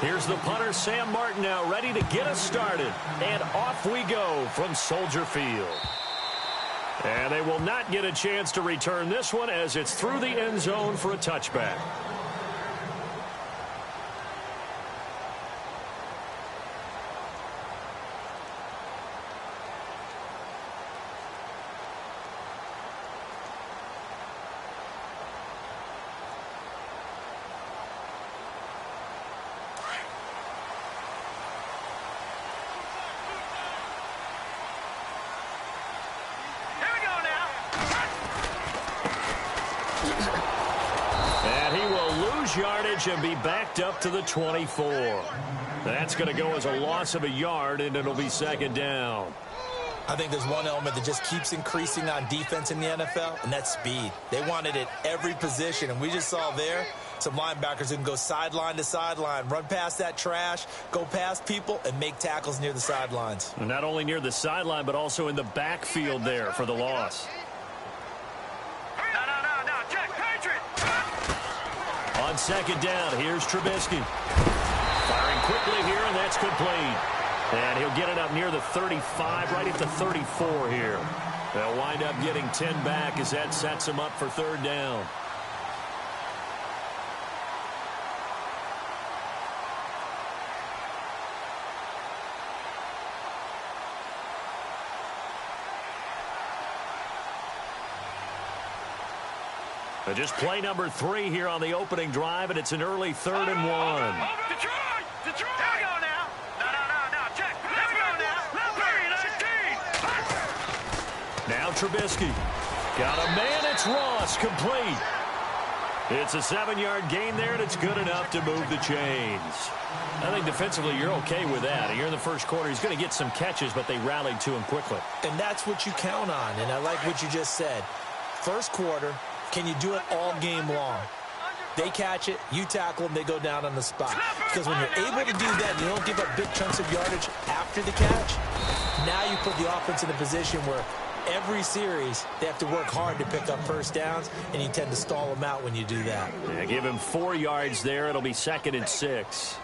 Here's the punter, Sam Martin, now ready to get us started. And off we go from Soldier Field. And they will not get a chance to return this one as it's through the end zone for a touchback. Yardage and be backed up to the 24. That's going to go as a loss of a yard, and it'll be second down. I think there's one element that just keeps increasing on defense in the NFL, and that's speed. They want it at every position, and we just saw there some linebackers who can go sideline to sideline, run past that trash, go past people, and make tackles near the sidelines. And not only near the sideline, but also in the backfield there for the loss. On second down, here's Trubisky. Firing quickly here, and that's complete. And he'll get it up near the 35, right at the 34 here. They'll wind up getting 10 back as that sets them up for third down. Just play number 3 here on the opening drive, and it's an early 3rd and 1. Detroit! There we go now. No, check. There we go now. Now Trubisky. Got a man, it's Ross, complete. It's a 7-yard gain there, and it's good enough to move the chains. I think defensively you're okay with that. Here in the first quarter, he's going to get some catches, but they rallied to him quickly. And that's what you count on, and I like what you just said. First quarter, can you do it all game long? They catch it, you tackle them, they go down on the spot. Because when you're able to do that, you don't give up big chunks of yardage after the catch. Now you put the offense in a position where every series they have to work hard to pick up first downs, and you tend to stall them out when you do that. Yeah, give him 4 yards there. It'll be 2nd and 6.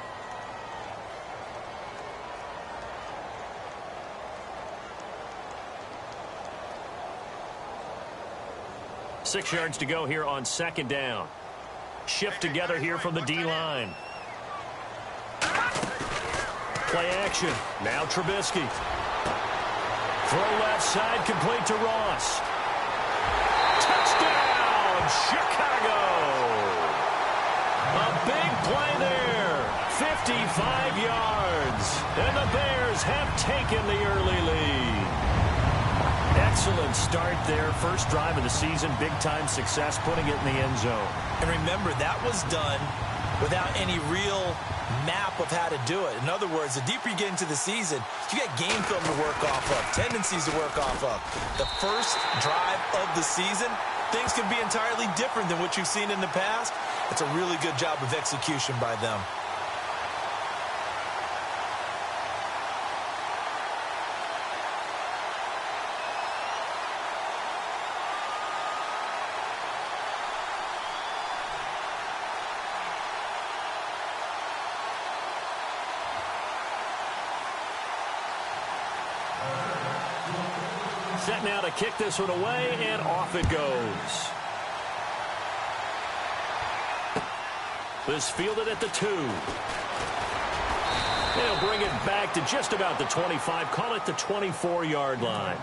Six yards to go here on second down. Shift together here from the D-line. Play action. Now Trubisky. Throw left side, complete to Ross. Touchdown, Chicago! A big play there. 55 yards. And the Bears have taken the early lead. Excellent start there. First drive of the season. Big-time success, putting it in the end zone. And remember, that was done without any real map of how to do it. In other words, the deeper you get into the season, you got game film to work off of, tendencies to work off of. The first drive of the season, things can be entirely different than what you've seen in the past. It's a really good job of execution by them. Set now to kick this one away, and off it goes. This fielded at the 2. They'll bring it back to just about the 25. Call it the 24-yard line.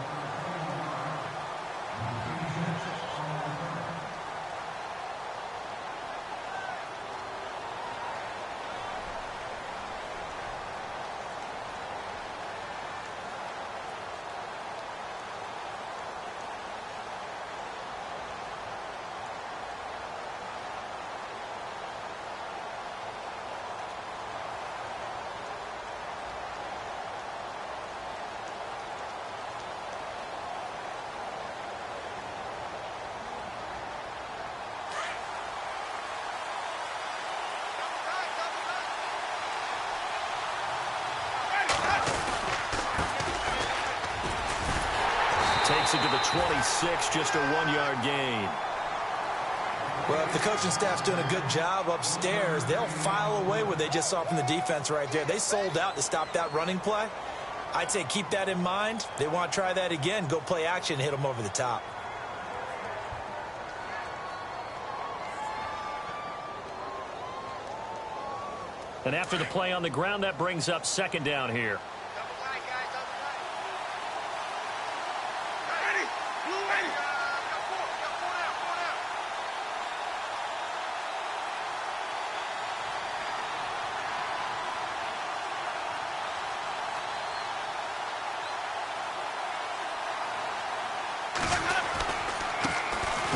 Takes it to the 26, just a 1-yard gain. Well, if the coaching staff's doing a good job upstairs, they'll file away what they just saw from the defense right there. They sold out to stop that running play. I'd say keep that in mind. They want to try that again. Go play action, hit them over the top. And after the play on the ground, that brings up second down here.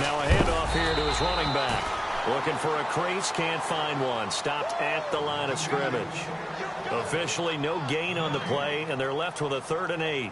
Now a handoff here to his running back. Looking for a crease, can't find one. Stopped at the line of scrimmage. Officially no gain on the play, and they're left with a 3rd and 8.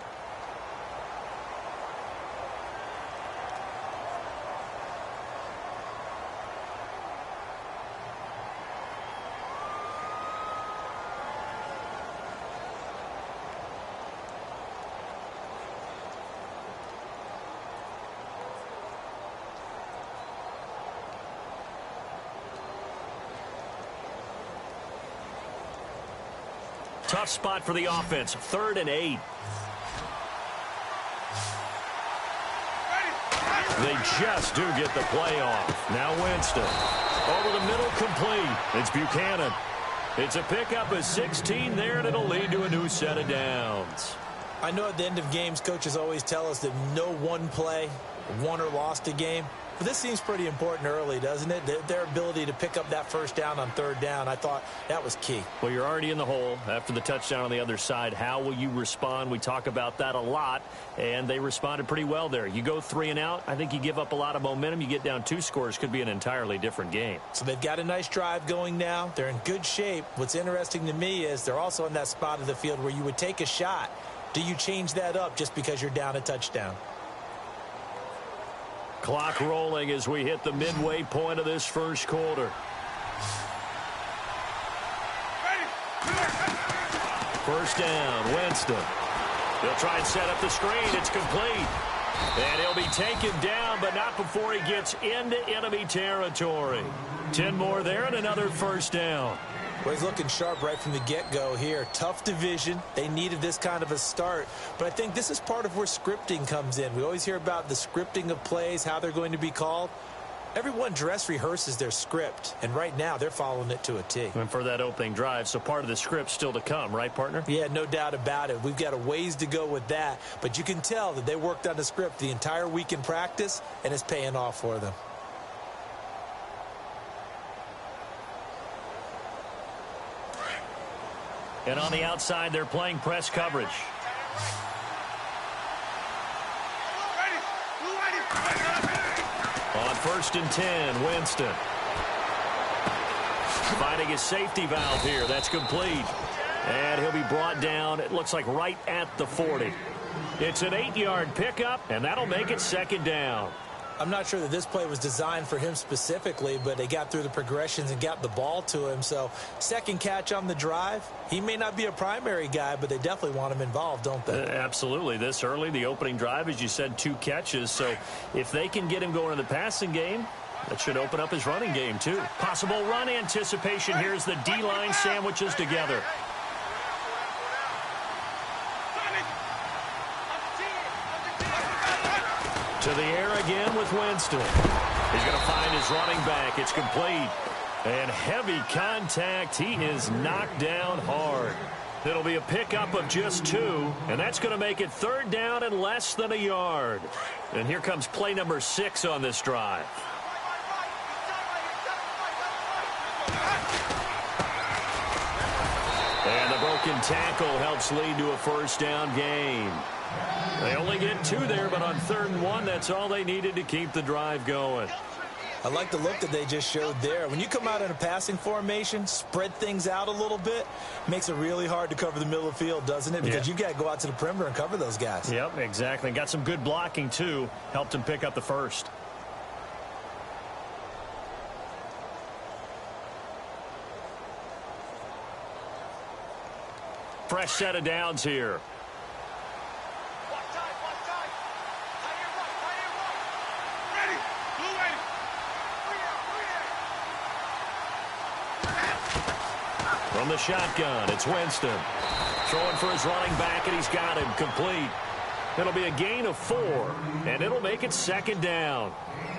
Tough spot for the offense. 3rd and 8. They just do get the play off. Now Winston. Over the middle, complete. It's Buchanan. It's a pickup of 16 there, and it'll lead to a new set of downs. I know at the end of games, coaches always tell us that no one play won or lost a game. But this seems pretty important early, doesn't it? Their ability to pick up that first down on 3rd down, I thought that was key. Well, you're already in the hole after the touchdown on the other side. How will you respond? We talk about that a lot, and they responded pretty well there. You go 3 and out, I think you give up a lot of momentum. You get down 2 scores, could be an entirely different game. So they've got a nice drive going now. They're in good shape. What's interesting to me is they're also in that spot of the field where you would take a shot. Do you change that up just because you're down a touchdown? Clock rolling as we hit the midway point of this first quarter. First down, Winston. They'll try and set up the screen. It's complete. And he'll be taken down, but not before he gets into enemy territory. 10 more there and another first down. Well, he's looking sharp right from the get-go here. Tough division. They needed this kind of a start. But I think this is part of where scripting comes in. We always hear about the scripting of plays, how they're going to be called. Everyone dress rehearses their script, and right now they're following it to a T. And for that opening drive, so part of the script still to come, right, partner? Yeah, no doubt about it. We've got a ways to go with that, but you can tell that they worked on the script the entire week in practice, and it's paying off for them. And on the outside, they're playing press coverage. On 1st and 10, Winston. Finding his safety valve here. That's complete. And he'll be brought down, it looks like right at the 40. It's an 8-yard pickup, and that'll make it 2nd down. I'm not sure that this play was designed for him specifically, but they got through the progressions and got the ball to him. So, 2nd catch on the drive. He may not be a primary guy, but they definitely want him involved, don't they? Absolutely. This early, the opening drive, as you said, 2 catches. So, if they can get him going in the passing game, that should open up his running game, too. Possible run anticipation here as the D-line sandwiches together. To the air again with Winston. He's going to find his running back. It's complete. And heavy contact. He is knocked down hard. It'll be a pickup of just 2, and that's going to make it 3rd down and less than a yard. And here comes play number 6 on this drive. And the broken tackle helps lead to a 1st down gain. They only get 2 there, but on 3rd and 1, that's all they needed to keep the drive going. I like the look that they just showed there. When you come out in a passing formation, spread things out a little bit, makes it really hard to cover the middle of the field, doesn't it? Because you've got to go out to the perimeter and cover those guys. Yep, exactly. Got some good blocking, too. Helped him pick up the 1st. Fresh set of downs here. From the shotgun, it's Winston. Throwing for his running back, and he's got him complete. It'll be a gain of 4, and it'll make it second down.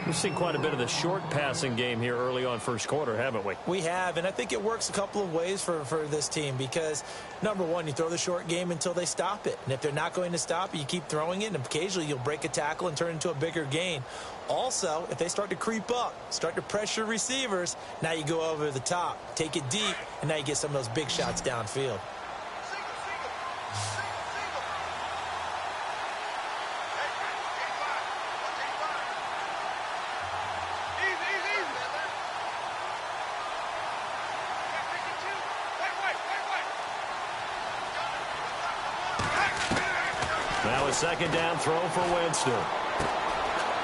We've seen quite a bit of the short passing game here early on first quarter, haven't we? We have, and I think it works a couple of ways for this team because, number one, you throw the short game until they stop it. And if they're not going to stop it, you keep throwing it, and occasionally you'll break a tackle and turn it into a bigger gain. Also, if they start to creep up, start to pressure receivers, now you go over the top, take it deep, and now you get some of those big shots downfield. Now a second down throw for Winston.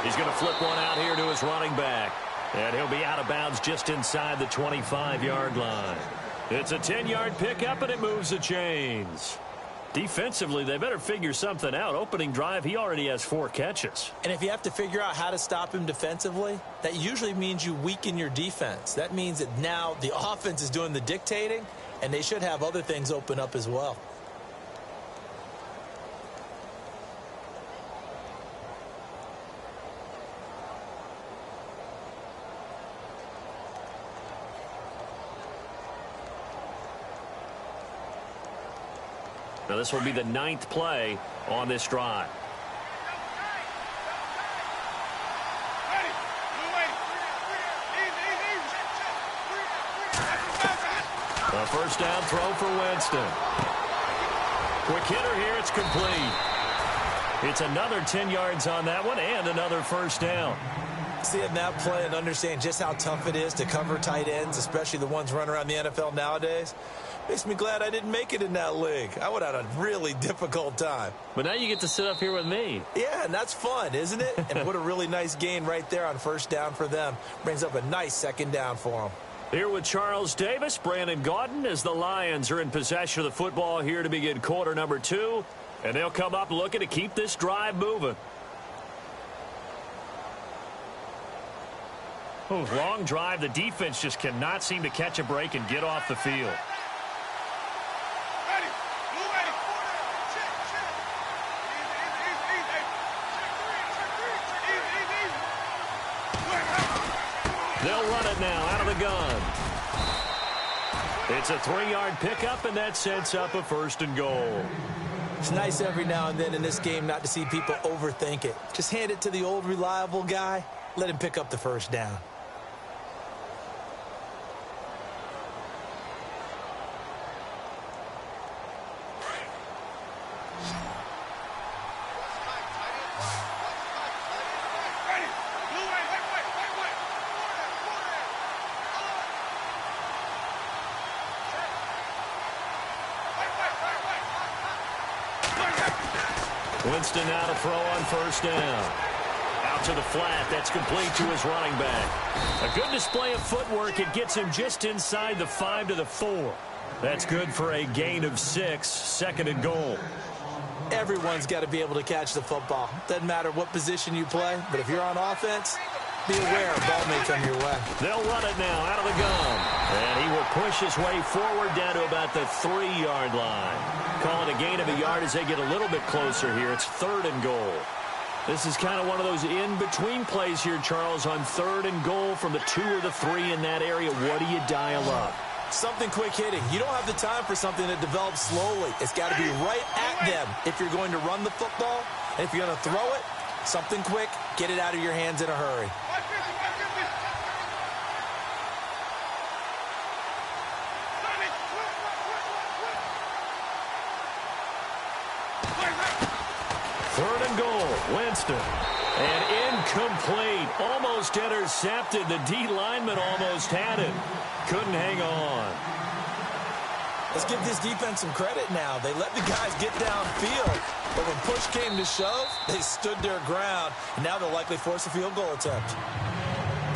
He's going to flip one out here to his running back. And he'll be out of bounds just inside the 25-yard line. It's a 10-yard pickup, and it moves the chains. Defensively, they better figure something out. Opening drive, he already has 4 catches. And if you have to figure out how to stop him defensively, that usually means you weaken your defense. That means that now the offense is doing the dictating, and they should have other things open up as well. Now this will be the 9th play on this drive. A first down throw for Winston. Quick hitter here, it's complete. It's another 10 yards on that one and another first down. Seeing that play and understand just how tough it is to cover tight ends, especially the ones running around the NFL nowadays, makes me glad I didn't make it in that league. I would have had a really difficult time. But now you get to sit up here with me. Yeah, and that's fun, isn't it? And what a really nice gain right there on first down for them. Brings up a nice second down for them. Here with Charles Davis, Brandon Gaudin, as the Lions are in possession of the football here to begin quarter number 2. And they'll come up looking to keep this drive moving. Oh, long drive. The defense just cannot seem to catch a break and get off the field. They'll run it now out of the gun. It's a 3-yard pickup, and that sets up a first and goal. It's nice every now and then in this game not to see people overthink it. Just hand it to the old reliable guy. Let him pick up the first down. Winston now to throw on first down. Out to the flat. That's complete to his running back. A good display of footwork. It gets him just inside the 5 to the 4. That's good for a gain of 6. Second and goal. Everyone's got to be able to catch the football. Doesn't matter what position you play, but if you're on offense, be aware a ball may come your way. They'll run it now out of the gun. And he will push his way forward down to about the 3-yard line. Call it a gain of a yard as they get a little bit closer here. It's third and goal. This is kind of one of those in-between plays here, Charles, on third and goal from the 2 or the 3 in that area. What do you dial up? Something quick hitting. You don't have the time for something that develops slowly. It's got to be right at them if you're going to run the football. And if you're going to throw it, something quick, get it out of your hands in a hurry. Third and goal, Winston. And incomplete. Almost intercepted. The D lineman almost had it. Couldn't hang on. Let's give this defense some credit now. They let the guys get downfield. But when push came to shove, they stood their ground. And now they'll likely force a field goal attempt.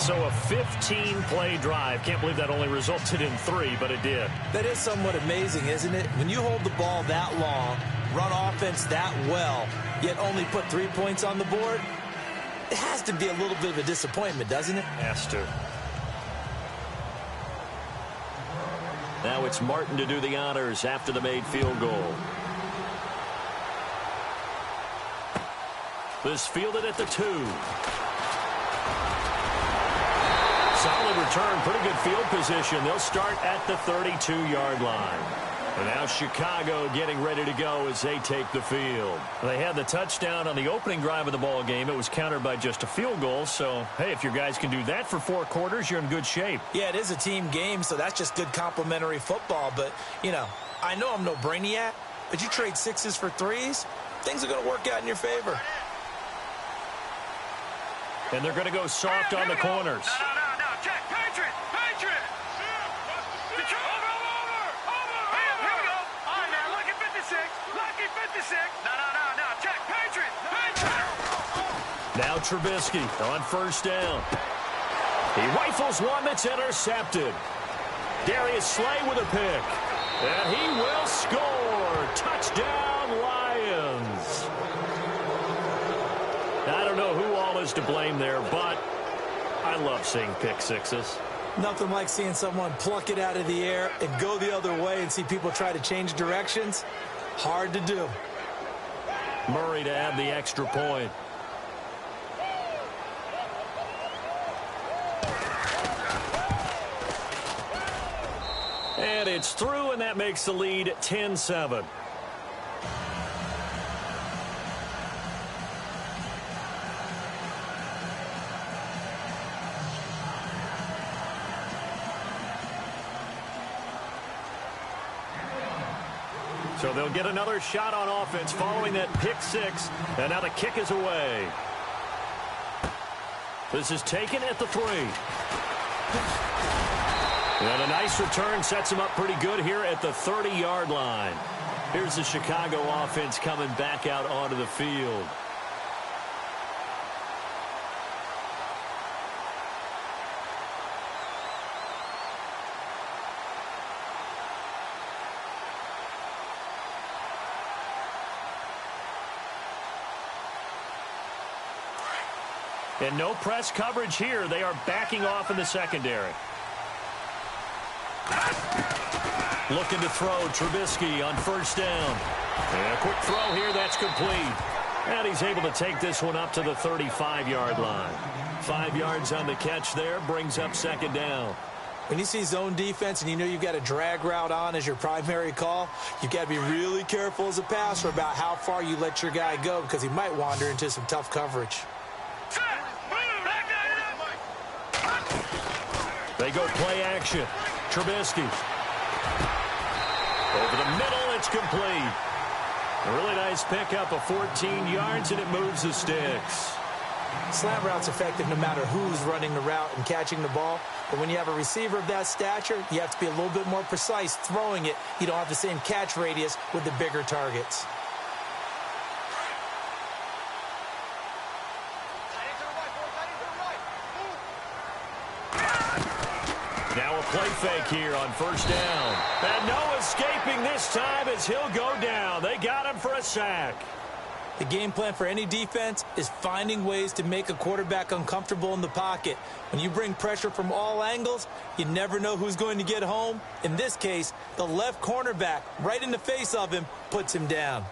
So a 15-play drive. Can't believe that only resulted in 3, but it did. That is somewhat amazing, isn't it? When you hold the ball that long, run offense that well, yet only put 3 points on the board, it has to be a little bit of a disappointment, doesn't it? Has to. Now it's Martin to do the honors after the made field goal. This fielded at the 2. Solid return, pretty good field position. They'll start at the 32-yard line. And now Chicago getting ready to go as they take the field. They had the touchdown on the opening drive of the ball game. It was countered by just a field goal. So, hey, if your guys can do that for 4 quarters, you're in good shape. Yeah, it is a team game, so that's just good complementary football. But, you know, I know I'm no brainiac, but you trade 6s for 3s, things are going to work out in your favor. And they're going to go soft on the corners. No. Check. Patriot. Check. Patriot. Now Trubisky on first down. He rifles one that's intercepted. Darius Slay with a pick. And he will score. Touchdown, Lions. I don't know who all is to blame there, but I love seeing pick sixes. Nothing like seeing someone pluck it out of the air and go the other way and see people try to change directions. Hard to do. Murray to add the extra point. And it's through, and that makes the lead 10-7. So they'll get another shot on offense following that pick 6. And now the kick is away. This is taken at the 3. And a nice return sets him up pretty good here at the 30-yard line. Here's the Chicago offense coming back out onto the field. And no press coverage here. They are backing off in the secondary. Looking to throw, Trubisky on first down. And a quick throw here, that's complete. And he's able to take this one up to the 35-yard line. 5 yards on the catch there, brings up second down. When you see zone defense and you know you've got a drag route on as your primary call, you've got to be really careful as a passer about how far you let your guy go because he might wander into some tough coverage. They go play action. Trubisky. Over the middle, it's complete. A really nice pickup of 14 yards, and it moves the sticks. Slant route's effective no matter who's running the route and catching the ball. But when you have a receiver of that stature, you have to be a little bit more precise throwing it. You don't have the same catch radius with the bigger targets. Now a play fake here on first down. And no escaping this time as he'll go down. They got him for a sack. The game plan for any defense is finding ways to make a quarterback uncomfortable in the pocket. When you bring pressure from all angles, you never know who's going to get home. In this case, the left cornerback, right in the face of him, puts him down.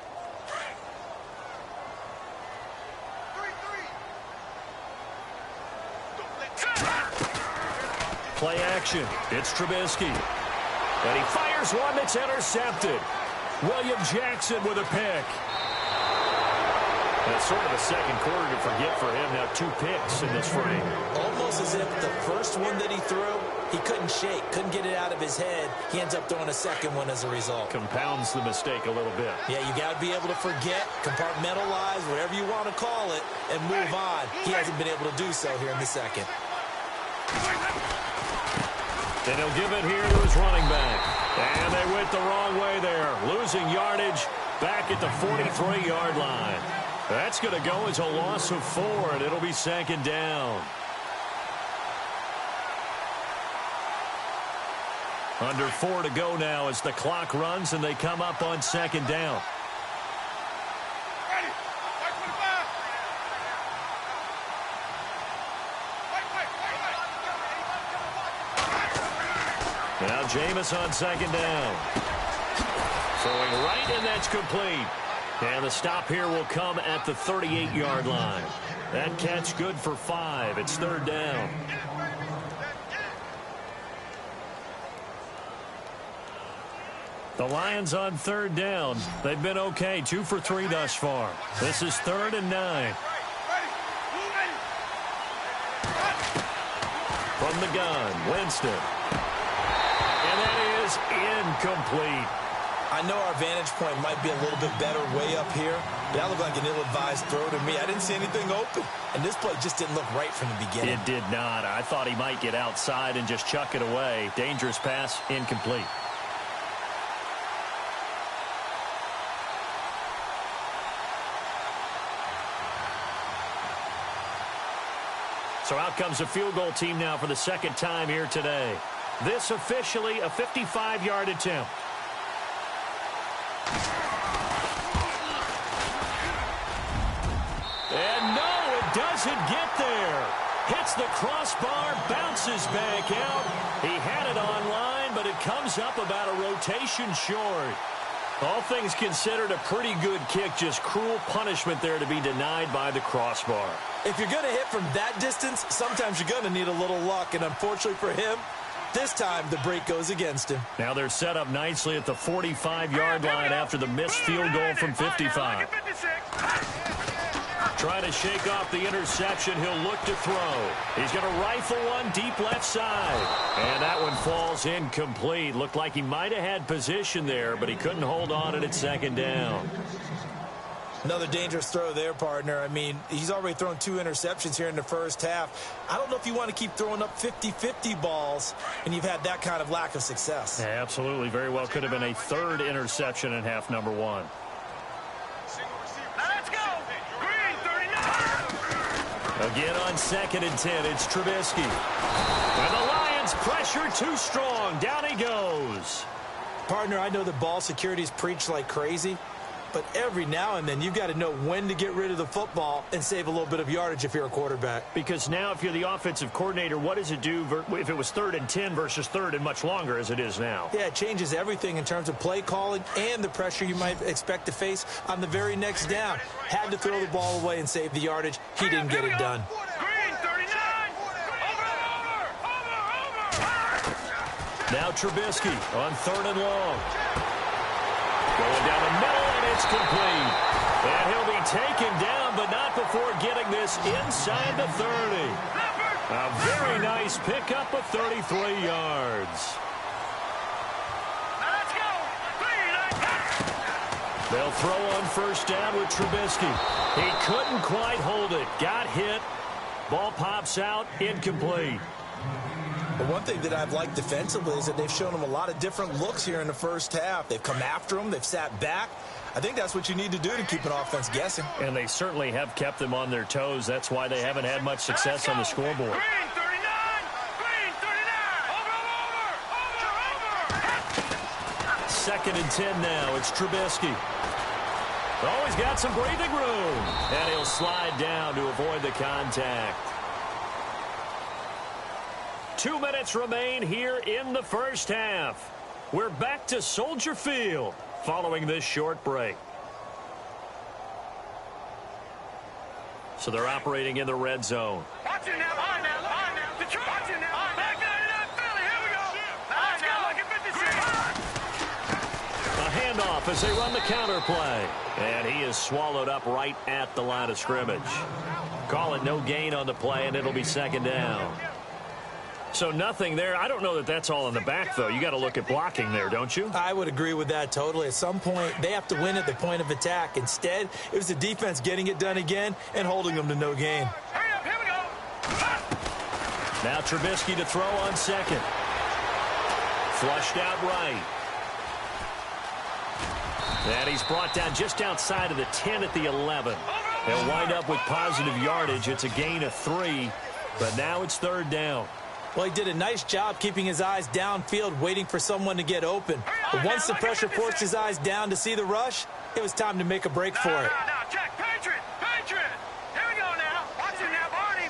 Play action. It's Trubisky. And he fires one that's intercepted. William Jackson with a pick. That's sort of a second quarter to forget for him. Now 2 picks in this frame. Almost as if the first one that he threw, he couldn't shake, couldn't get it out of his head. He ends up throwing a second one as a result. Compounds the mistake a little bit. Yeah, you got to be able to forget, compartmentalize, whatever you want to call it, and move on. He hasn't been able to do so here in the second. And he'll give it here to his running back. And they went the wrong way there. Losing yardage back at the 43-yard line. That's going to go as a loss of 4, and it'll be second down. Under 4 to go now as the clock runs, and they come up on second down. Now Jameis on second down. Throwing right, and that's complete. And the stop here will come at the 38-yard line. That catch good for 5. It's third down. The Lions on third down. They've been okay, 2 for 3 thus far. This is 3rd and 9. From the gun, Winston. And that is incomplete. I know our vantage point might be a little bit better way up here, but that looked like an ill-advised throw to me. I didn't see anything open, and this play just didn't look right from the beginning. It did not. I thought he might get outside and just chuck it away. Dangerous pass, incomplete. So out comes a field goal team now for the second time here today. This officially a 55-yard attempt. And no, it doesn't get there. Hits the crossbar, bounces back out. He had it on line, but it comes up about a rotation short. All things considered, a pretty good kick. Just cruel punishment there to be denied by the crossbar. If you're going to hit from that distance, sometimes you're going to need a little luck. And unfortunately for him, this time the break goes against him. Now they're set up nicely at the 45-yard line after the missed field goal from 55. Trying to shake off the interception. He'll look to throw. He's going to rifle one deep left side. And that one falls incomplete. Looked like he might have had position there, but he couldn't hold on at second down. Another dangerous throw there, partner. I mean, he's already thrown 2 interceptions here in the first half. I don't know if you want to keep throwing up 50-50 balls, and you've had that kind of lack of success. Yeah, absolutely. Very well could have been a 3rd interception in half number 1. Let's go. Green, 39. Again on 2nd and 10, it's Trubisky. And the Lions pressure too strong. Down he goes. Partner, I know that ball security's preached like crazy, but every now and then you've got to know when to get rid of the football and save a little bit of yardage if you're a quarterback. Because now if you're the offensive coordinator, what does it do if it was 3rd and 10 versus 3rd and much longer as it is now? Yeah, it changes everything in terms of play calling and the pressure you might expect to face on the very next down. Had to throw the ball away and save the yardage. He didn't get it done. Green, 39. Now Trubisky on 3rd and long. Going down the middle, and it's complete. And he'll be taken down, but not before getting this inside the 30. A very nice pickup of 33 yards. Let's go. They'll throw on 1st down with Trubisky. He couldn't quite hold it. Got hit. Ball pops out, incomplete. But one thing that I've liked defensively is that they've shown him a lot of different looks here in the first half. They've come after him. They've sat back. I think that's what you need to do to keep an offense guessing. And they certainly have kept them on their toes. That's why they haven't had much success on the scoreboard. Green, 39. Green, 39. Over. 2nd and 10 now. It's Trubisky. Oh, he's got some breathing room. And he'll slide down to avoid the contact. 2 minutes remain here in the first half. We're back to Soldier Field following this short break. So they're operating in the red zone. Watch it now. On now. Detroit. Watch it now. Back there. Philly. Here we go. Let's go. Look at 56. A handoff as they run the counter play. And he is swallowed up right at the line of scrimmage. Call it no gain on the play, and it'll be 2nd down. So nothing there. I don't know that that's all in the back, though. You got to look at blocking there, don't you? I would agree with that totally. At some point, they have to win at the point of attack. Instead, it was the defense getting it done again and holding them to no gain. Hurry up. Here we go. Now Trubisky to throw on 2nd. Flushed out right. And he's brought down just outside of the 10 at the 11. They'll wind up with positive yardage. It's a gain of 3, but now it's 3rd down. Well, he did a nice job keeping his eyes downfield, waiting for someone to get open. But once the pressure forced his eyes down to see the rush, it was time to make a break for it. Now, check. Patriot. Here we go now. Watch it now. Barney.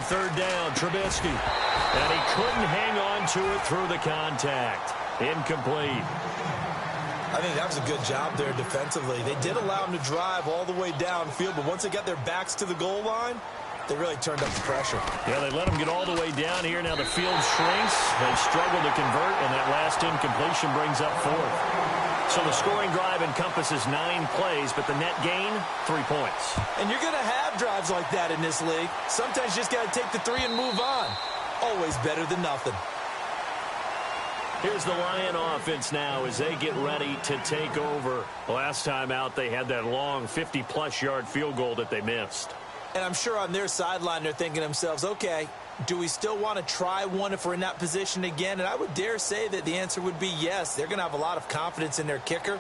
third down, Trubisky. And he couldn't hang on to it through the contact. Incomplete. I think that was a good job there defensively. They did allow him to drive all the way downfield, but once they got their backs to the goal line, they really turned up the pressure. Yeah, they let him get all the way down here. Now the field shrinks. They struggle to convert, and that last incompletion brings up fourth. So the scoring drive encompasses 9 plays, but the net gain, 3 points. And you're going to have drives like that in this league. Sometimes you just got to take the 3 and move on. Always better than nothing. Here's the Lion offense now as they get ready to take over. Last time out, they had that long 50-plus yard field goal that they missed. And I'm sure on their sideline they're thinking to themselves, okay, do we still want to try one if we're in that position again? And I would dare say that the answer would be yes. They're going to have a lot of confidence in their kicker.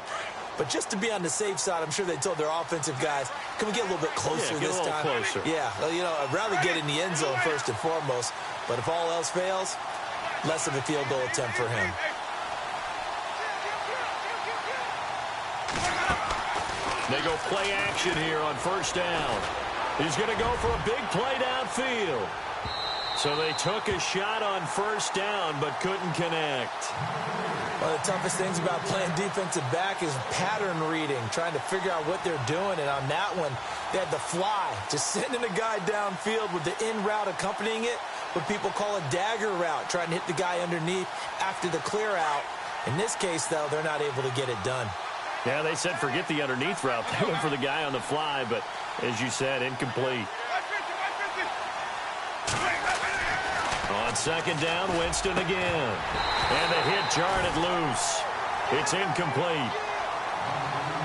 But just to be on the safe side, I'm sure they told their offensive guys, can we get a little bit closer this time? Closer. Yeah, well, you know, I'd rather get in the end zone first and foremost. But if all else fails, less of a field goal attempt for him. They go play action here on first down. He's going to go for a big play downfield. So they took a shot on first down but couldn't connect. One of the toughest things about playing defensive back is pattern reading, trying to figure out what they're doing. And on that one, they had the fly, just sending a guy downfield with the in route accompanying it, what people call a dagger route, trying to hit the guy underneath after the clear out. In this case, though, they're not able to get it done. Yeah, they said forget the underneath route. They went for the guy on the fly, but as you said, incomplete. On second down, Winston again. And the hit jarred it loose. It's incomplete.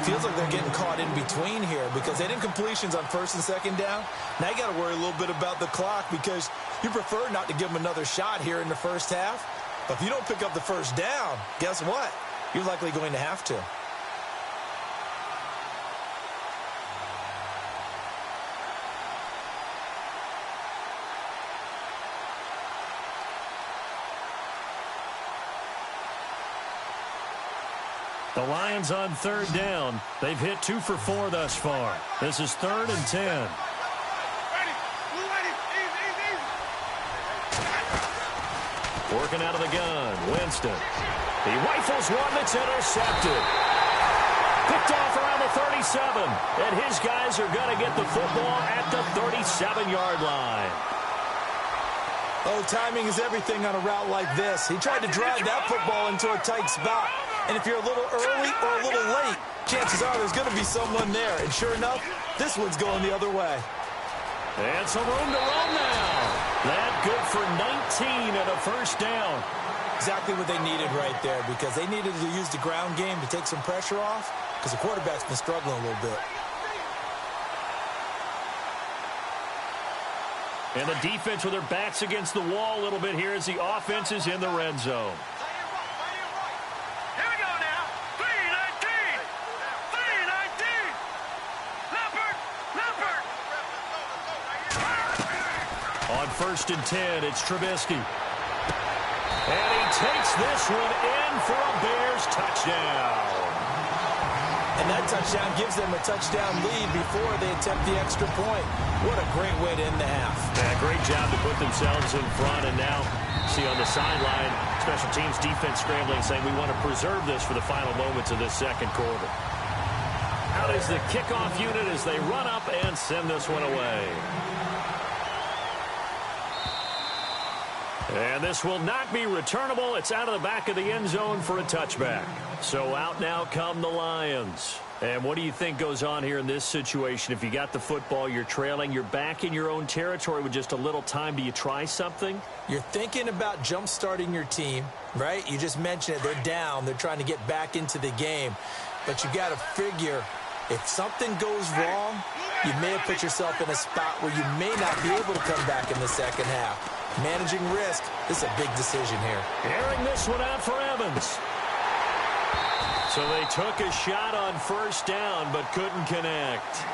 Feels like they're getting caught in between here because they had incompletions on first and second down. Now you got to worry a little bit about the clock because you prefer not to give them another shot here in the first half. But if you don't pick up the first down, guess what? You're likely going to have to. The Lions on third down. They've hit 2 for 4 thus far. This is 3rd and 10. Working out of the gun, Winston. He rifles one that's intercepted. Picked off around the 37. And his guys are going to get the football at the 37-yard line. Oh, timing is everything on a route like this. He tried to drive that football into a tight spot. And if you're a little early or a little late, chances are there's going to be someone there. And sure enough, this one's going the other way. And some room to run now. That good for 19 and a first down. Exactly what they needed right there because they needed to use the ground game to take some pressure off because the quarterback's been struggling a little bit. And the defense with their backs against the wall a little bit here as the offense is in the red zone. Here we go now. 3-19. 3-19. Leopard. On first and 10, it's Trubisky. And he takes this one in for a Bears touchdown. And that touchdown gives them a touchdown lead before they attempt the extra point. What a great way to end the half. Yeah, great job to put themselves in front. And now, see on the sideline, special teams defense scrambling, saying we want to preserve this for the final moments of this second quarter. Out is the kickoff unit as they run up and send this one away. And this will not be returnable. It's out of the back of the end zone for a touchback. So out now come the Lions. And what do you think goes on here in this situation? If you got the football, you're trailing, you're back in your own territory with just a little time. Do you try something? You're thinking about jump-starting your team, right? You just mentioned it. They're down. They're trying to get back into the game. But you got to figure if something goes wrong, you may have put yourself in a spot where you may not be able to come back in the second half. Managing risk, this is a big decision here. Airing this one out for Evans. So they took a shot on first down but couldn't connect.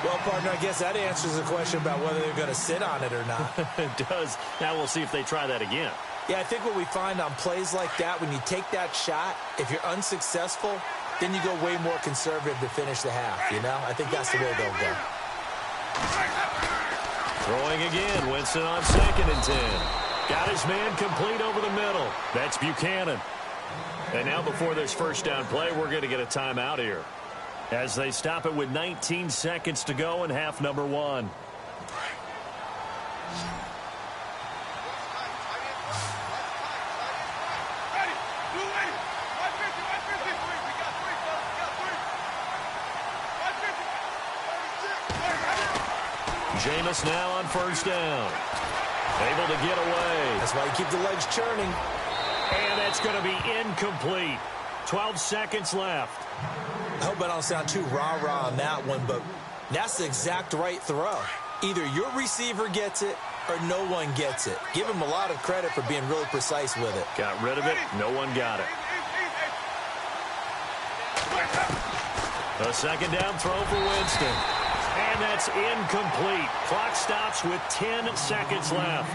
Well, partner, I guess that answers the question about whether they're going to sit on it or not. It does. Now we'll see if they try that again. Yeah, I think what we find on plays like that, when you take that shot, if you're unsuccessful, then you go way more conservative to finish the half, you know? I think that's the way they'll go. Throwing again. Winston on 2nd and 10. Got his man complete over the middle. That's Buchanan. And now before this first down play, we're going to get a timeout here, as they stop it with 19 seconds to go in half number 1. Jameis now on 1st down. Able to get away. That's why you keep the legs churning. And that's going to be incomplete. 12 seconds left. I hope I don't sound too rah-rah on that one, but that's the exact right throw. Either your receiver gets it or no one gets it. Give him a lot of credit for being really precise with it. Got rid of it. No one got it. A 2nd down throw for Winston. And that's incomplete. Clock stops with 10 seconds left.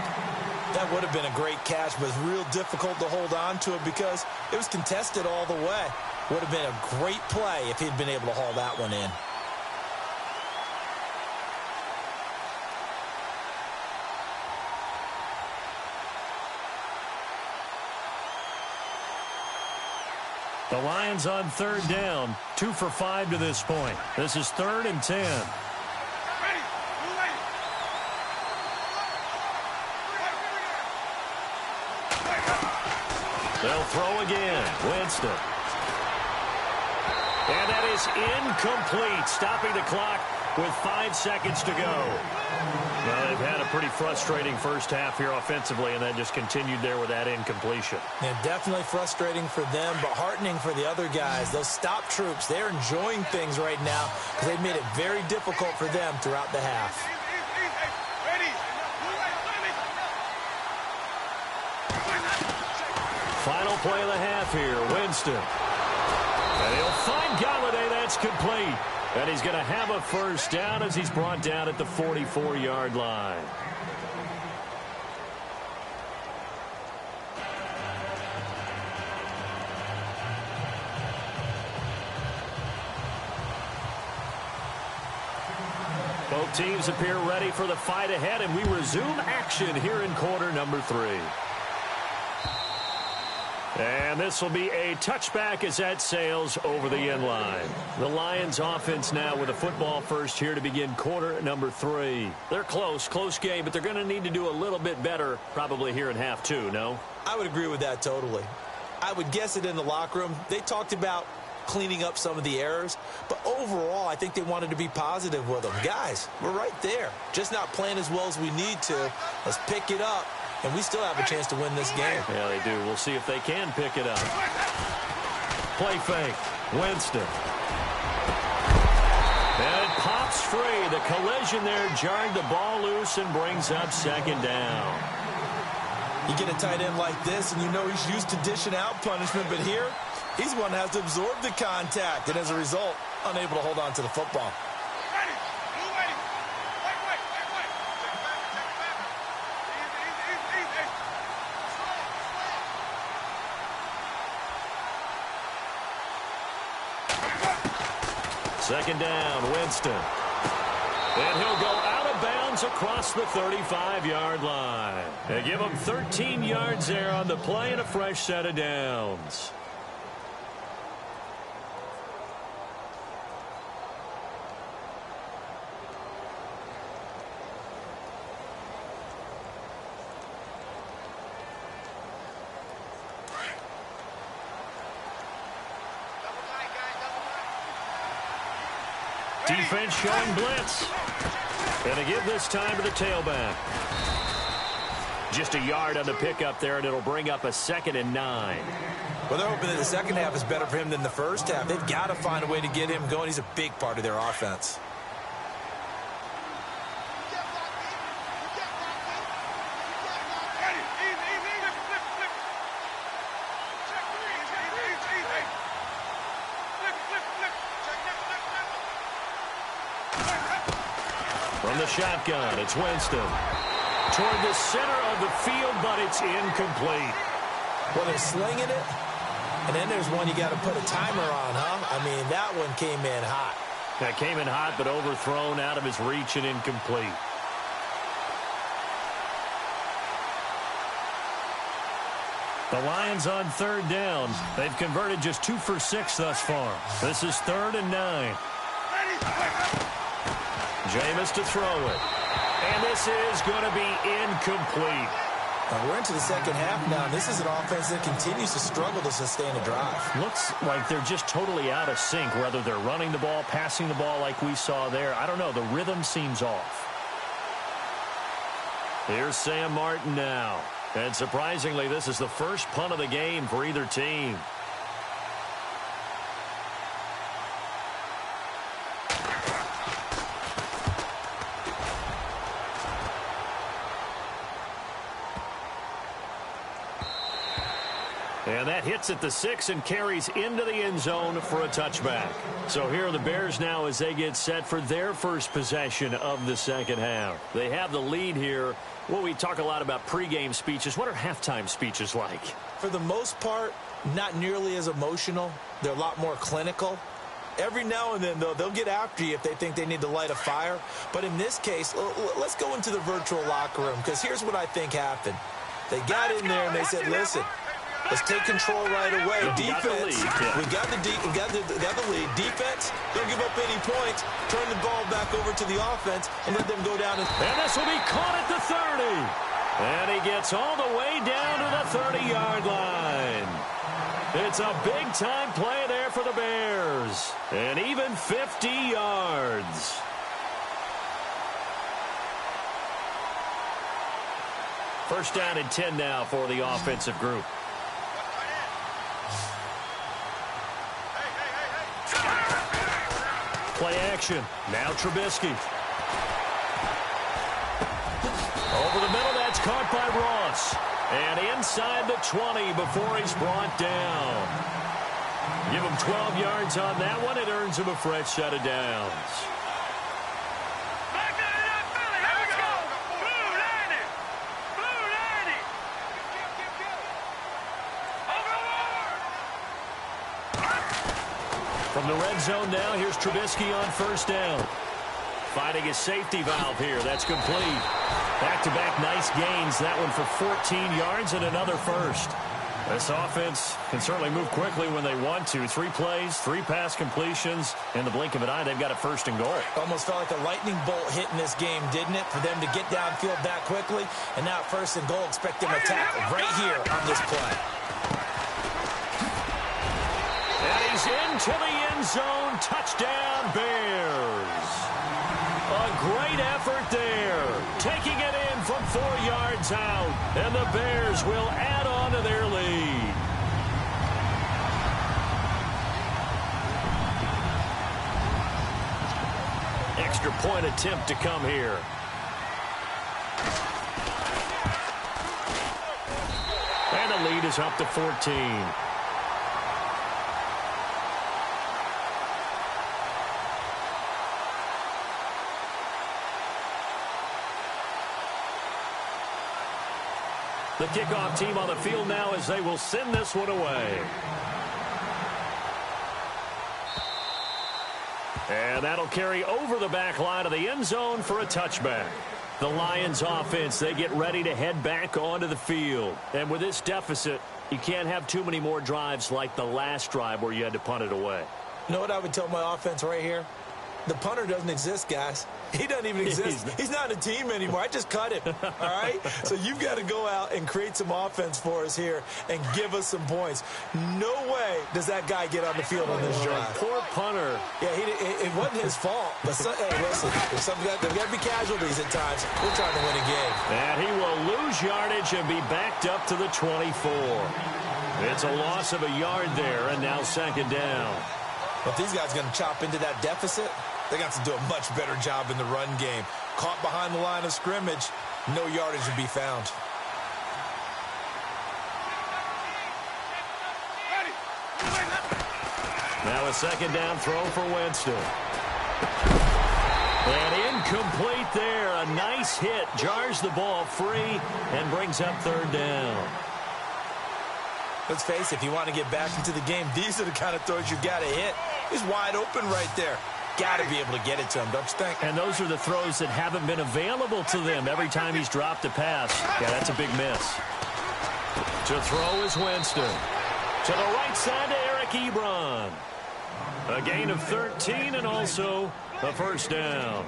That would have been a great catch, but it's real difficult to hold on to it because it was contested all the way. Would have been a great play if he'd been able to haul that one in. The Lions on 3rd down. 2 for 5 to this point. This is 3rd and 10. They'll throw again. Winston. And that is incomplete. Stopping the clock with 5 seconds to go. Well, they've had a pretty frustrating first half here offensively, and then just continued there with that incompletion. Yeah, definitely frustrating for them, but heartening for the other guys. Those stop troops, they're enjoying things right now because they've made it very difficult for them throughout the half. Final play of the half here. Winston. And he'll find Galladay. That's complete. And he's going to have a first down as he's brought down at the 44-yard line. Both teams appear ready for the fight ahead, and we resume action here in quarter number 3. And this will be a touchback as that sails over the end line. The Lions offense now with a football first here to begin quarter number 3. They're close game, but they're going to need to do a little bit better probably here in half 2, no? I would agree with that totally. I would guess it in the locker room. They talked about cleaning up some of the errors, but overall I think they wanted to be positive with them. Guys, we're right there. Just not playing as well as we need to. Let's pick it up. And we still have a chance to win this game. Yeah, they do. We'll see if they can pick it up. Play fake. Winston. And it pops free. The collision there jarred the ball loose and brings up 2nd down. You get a tight end like this, and you know he's used to dishing out punishment, but here, he's the one that has to absorb the contact, and as a result, unable to hold on to the football. Second down, Winston. And he'll go out of bounds across the 35-yard line. They give him 13 yards there on the play and a fresh set of downs. Defense showing blitz. Going to give this time to the tailback. Just a yard on the pickup there, and it'll bring up a 2nd and 9. Well, they're hoping that the second half is better for him than the first half. They've got to find a way to get him going. He's a big part of their offense. From the shotgun, it's Winston. Toward the center of the field, but it's incomplete. Well, they're slinging it, and then there's one you got to put a timer on, huh? I mean, that one came in hot. That came in hot, but overthrown out of his reach and incomplete. The Lions on third down. They've converted just 2 for 6 thus far. This is 3rd and 9. Jameis to throw it. And this is going to be incomplete. We're into the second half now. This is an offense that continues to struggle to sustain a drive. Looks like they're just totally out of sync, whether they're running the ball, passing the ball like we saw there. I don't know. The rhythm seems off. Here's Sam Martin now. And surprisingly, this is the first punt of the game for either team. And that hits at the 6 and carries into the end zone for a touchback. So here are the Bears now as they get set for their first possession of the second half. They have the lead here. Well, we talk a lot about pregame speeches. What are halftime speeches like? For the most part, not nearly as emotional. They're a lot more clinical. Every now and then, though, they'll get after you if they think they need to light a fire. But in this case, let's go into the virtual locker room, because here's what I think happened. They got in there and they said, listen, let's take control right away. Defense, we got the lead. Defense, don't give up any points. Turn the ball back over to the offense and let them go down. And this will be caught at the 30. And he gets all the way down to the 30-yard line. It's a big-time play there for the Bears. And even 50 yards. First down and 10 now for the offensive group. Play action. Now Trubisky. Over the middle, that's caught by Ross. And inside the 20 before he's brought down. Give him 12 yards on that one. It earns him a fresh set of downs. Back to the Philly. Here we go. Blue 90. Blue 90. From the red zone now, here's Trubisky on first down. Finding his safety valve here. That's complete. Back-to-back nice gains. That one for 14 yards and another first. This offense can certainly move quickly when they want to. 3 plays, 3 pass completions. In the blink of an eye, they've got a first and goal. Almost felt like a lightning bolt hit in this game, didn't it? For them to get downfield that quickly. And now first and goal, expect them to tackle right here on this play. And he's into the end zone. Touchdown, Bears. A great effort there. Taking it in from 4 yards out. And the Bears will add on to their lead. Extra point attempt to come here. And the lead is up to 14. The kickoff team on the field now as they will send this one away. And that'll carry over the back line of the end zone for a touchback. The Lions offense, they get ready to head back onto the field. And with this deficit, you can't have too many more drives like the last drive where you had to punt it away. You know what I would tell my offense right here? The punter doesn't exist, guys. He doesn't even exist. He's not a team anymore. I just cut him, all right? So you've got to go out and create some offense for us here and give us some points. No way does that guy get on the field on this drive. Poor punter. Yeah, it wasn't his fault. But hey, listen, there's got to be casualties at times. We're trying to win a game. And he will lose yardage and be backed up to the 24. It's a loss of a yard there, and now second down. If these guys are going to chop into that deficit, they got to do a much better job in the run game. Caught behind the line of scrimmage, no yardage to be found. Now a second down throw for Winston. And incomplete there. A nice hit. Jars the ball free and brings up third down. Let's face it, if you want to get back into the game, these are the kind of throws you've got to hit. He's wide open right there. Got to be able to get it to him, don't you think? And those are the throws that haven't been available to them every time he's dropped a pass. Yeah, that's a big miss. To throw is Winston. To the right side to Eric Ebron. A gain of 13 and also a first down.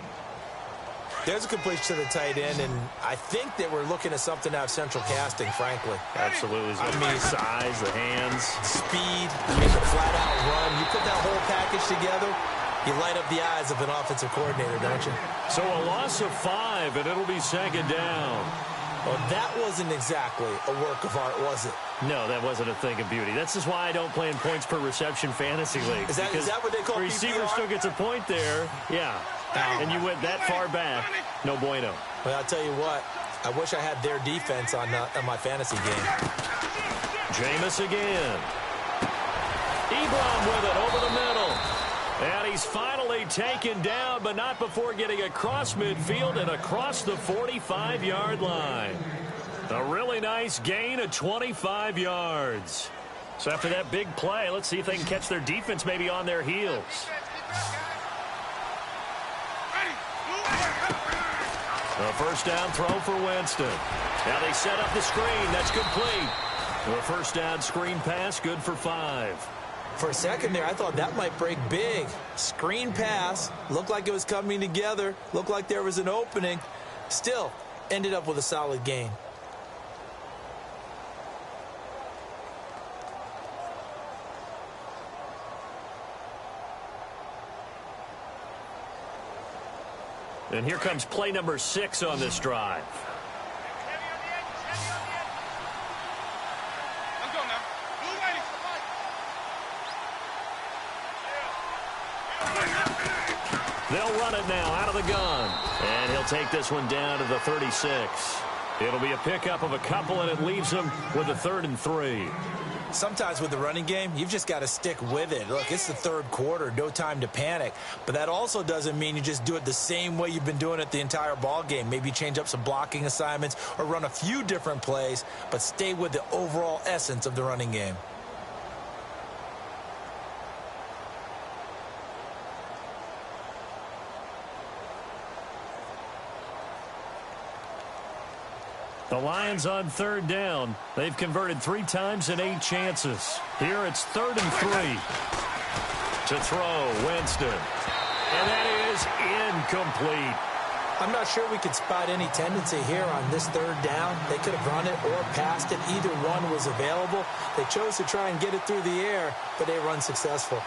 There's a completion to the tight end, and I think that we're looking at something out of central casting, frankly. Absolutely. I mean, size, the hands. Speed, the flat-out run. You put that whole package together, you light up the eyes of an offensive coordinator, don't you? So a loss of 5, and it'll be second down. Well, that wasn't exactly a work of art, was it? No, that wasn't a thing of beauty. That's just why I don't play in points per reception fantasy league. Is that what they call receiver PPR? still gets a point there. Yeah. And you went that far back. No bueno. Well, I'll tell you what. I wish I had their defense on my fantasy game. Jameis again. Ebron with it over the middle. And he's finally taken down, but not before getting across midfield and across the 45-yard line. A really nice gain of 25 yards. So after that big play, let's see if they can catch their defense maybe on their heels. A first down throw for Winston. Now they set up the screen. That's complete. A first down screen pass, good for 5. For a second there, I thought that might break big. Screen pass. Looked like it was coming together. Looked like there was an opening. Still, ended up with a solid gain. And here comes play number 6 on this drive. They'll run it now out of the gun. And he'll take this one down to the 36. It'll be a pickup of a couple, and it leaves him with a 3rd and 3. Sometimes with the running game, you've just got to stick with it. Look, it's the third quarter, no time to panic. But that also doesn't mean you just do it the same way you've been doing it the entire ball game. Maybe change up some blocking assignments or run a few different plays, but stay with the overall essence of the running game. The Lions on 3rd down. They've converted 3 times in 8 chances. Here it's 3rd and 3. To throw, Winston. And that is incomplete. I'm not sure we could spot any tendency here on this 3rd down. They could have run it or passed it. Either one was available. They chose to try and get it through the air, but they were unsuccessful.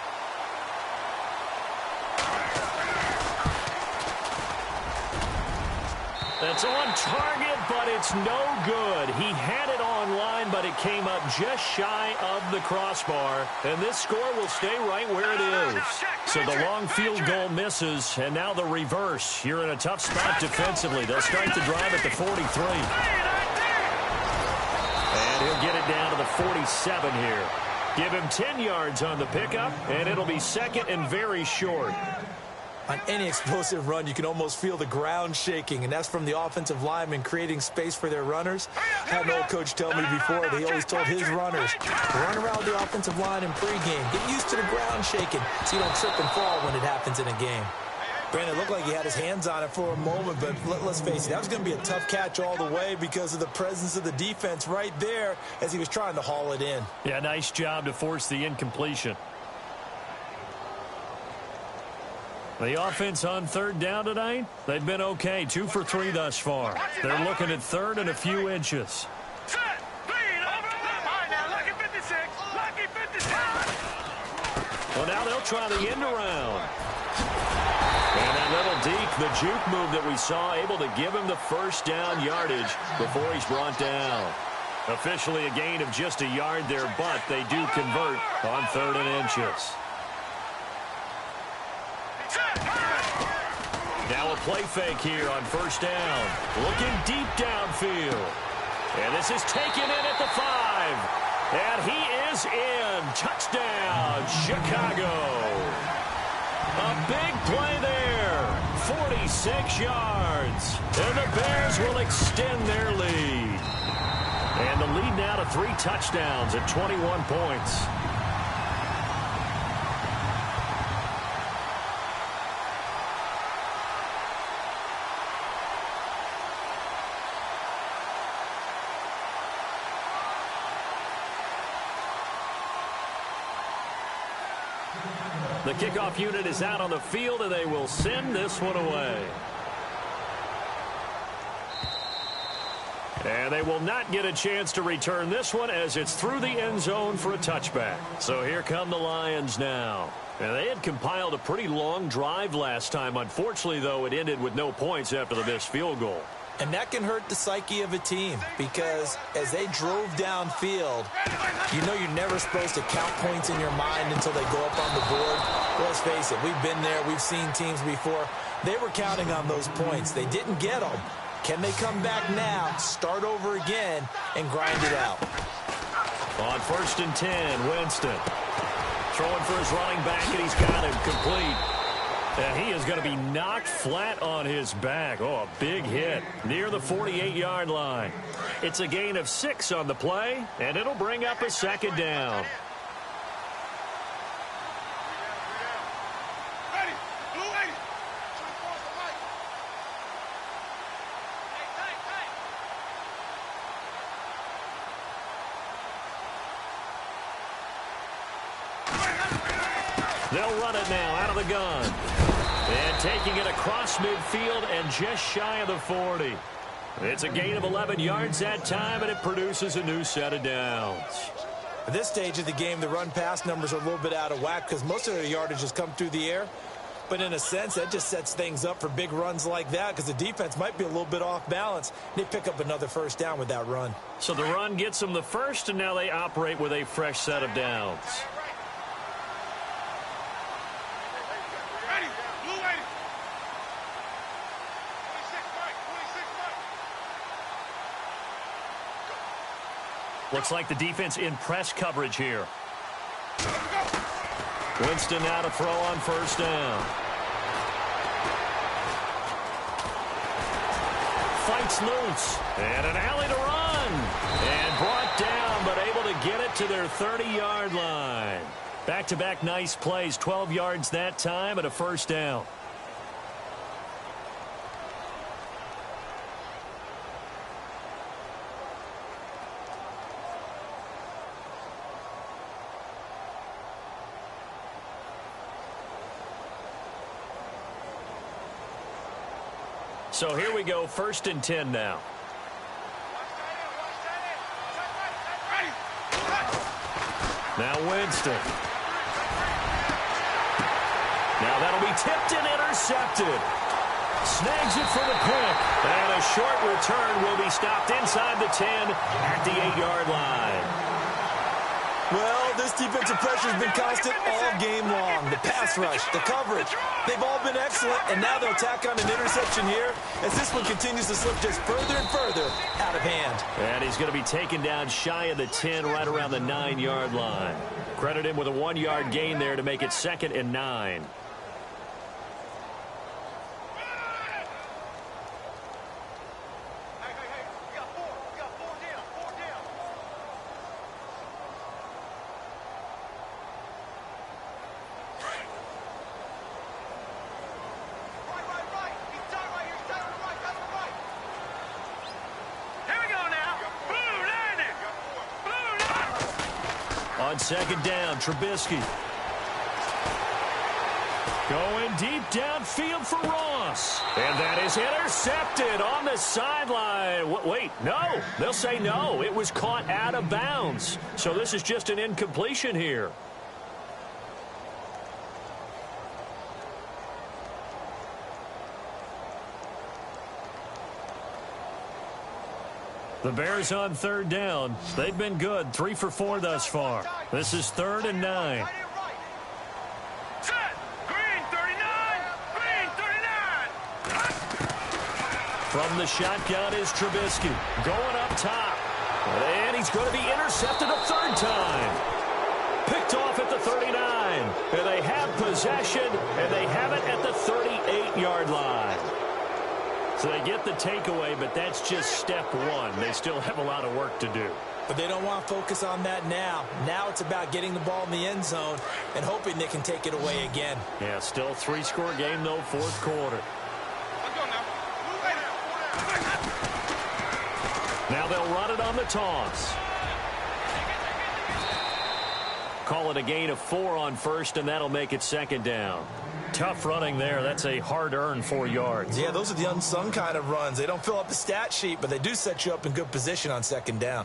That's on target, but it's no good. He had it on line, but it came up just shy of the crossbar. And this score will stay right where it is. So the long field goal misses, and now the reverse. You're in a tough spot defensively. They'll start the drive at the 43. And he'll get it down to the 47 here. Give him 10 yards on the pickup, and it'll be 2nd and very short. On any explosive run, you can almost feel the ground shaking, and that's from the offensive linemen creating space for their runners. I had an old coach tell me before that he always told his runners, run around the offensive line in pregame. Get used to the ground shaking so you don't trip and fall when it happens in a game. Brandon, it looked like he had his hands on it for a moment, but let's face it, that was going to be a tough catch all the way because of the presence of the defense right there as he was trying to haul it in. Yeah, nice job to force the incompletion. The offense on 3rd down tonight, they've been okay. 2 for 3 thus far. They're looking at 3rd and a few inches. Well, now they'll try the end around. And that little deep, the juke move that we saw, able to give him the first down yardage before he's brought down. Officially a gain of just a yard there, but they do convert on 3rd and inches. Now a play fake here on 1st down. Looking deep downfield. And this is taken in at the 5. And he is in. Touchdown, Chicago. A big play there. 46 yards. And the Bears will extend their lead. And the lead now to 3 touchdowns at 21 points. The kickoff unit is out on the field, and they will send this one away. And they will not get a chance to return this one as it's through the end zone for a touchback. So here come the Lions now. And they had compiled a pretty long drive last time. Unfortunately, though, it ended with no points after the missed field goal. And that can hurt the psyche of a team because as they drove downfield, you know you're never supposed to count points in your mind until they go up on the board. Let's face it, we've been there. We've seen teams before. They were counting on those points. They didn't get them. Can they come back now, start over again, and grind it out? On 1st and 10, Winston. Throwing for his running back, and he's got him complete. And he is going to be knocked flat on his back. Oh, a big hit near the 48-yard line. It's a gain of 6 on the play, and it'll bring up a 2nd down. They'll run it now out of the gun. And taking it across midfield and just shy of the 40. It's a gain of 11 yards that time, and it produces a new set of downs. At this stage of the game, the run-pass numbers are a little bit out of whack because most of their yardage has come through the air. But in a sense, that just sets things up for big runs like that because the defense might be a little bit off balance. They pick up another 1st down with that run. So the run gets them the first, and now they operate with a fresh set of downs. Looks like the defense in press coverage here. Winston now to throw on 1st down. Fights loose. And an alley to run. And brought down, but able to get it to their 30-yard line. Back-to-back nice plays. 12 yards that time and a 1st down. So here we go, 1st and 10 now. Now Winston. Now that'll be tipped and intercepted. Snags it for the pick. And a short return will be stopped inside the 10 at the 8-yard line. Well, this defensive pressure has been constant all game long. The pass rush, the coverage, they've all been excellent, and now they'll tack on an interception here as this one continues to slip just further and further out of hand. And he's going to be taken down shy of the 10, right around the 9-yard line. Credit him with a 1-yard gain there to make it 2nd and 9. On 2nd down, Trubisky. Going deep downfield for Ross. And that is intercepted on the sideline. Wait, no. They'll say no. It was caught out of bounds. So this is just an incompletion here. The Bears on 3rd down. They've been good. 3 for 4 thus far. This is 3rd and 9. Set. Green 39. Green 39. From the shotgun is Trubisky. Going up top. And he's going to be intercepted a 3rd time. Picked off at the 39. And they have possession, and they have it at the 38-yard line. So they get the takeaway, but that's just step 1. They still have a lot of work to do. But they don't want to focus on that now. Now it's about getting the ball in the end zone and hoping they can take it away again. Yeah, still 3-score game, though, 4th quarter. Now they'll run it on the toss. Call it a gain of 4 on first, and that'll make it second down. Tough running there. That's a hard-earned 4 yards. Yeah, those are the unsung kind of runs. They don't fill up the stat sheet, but they do set you up in good position on second down.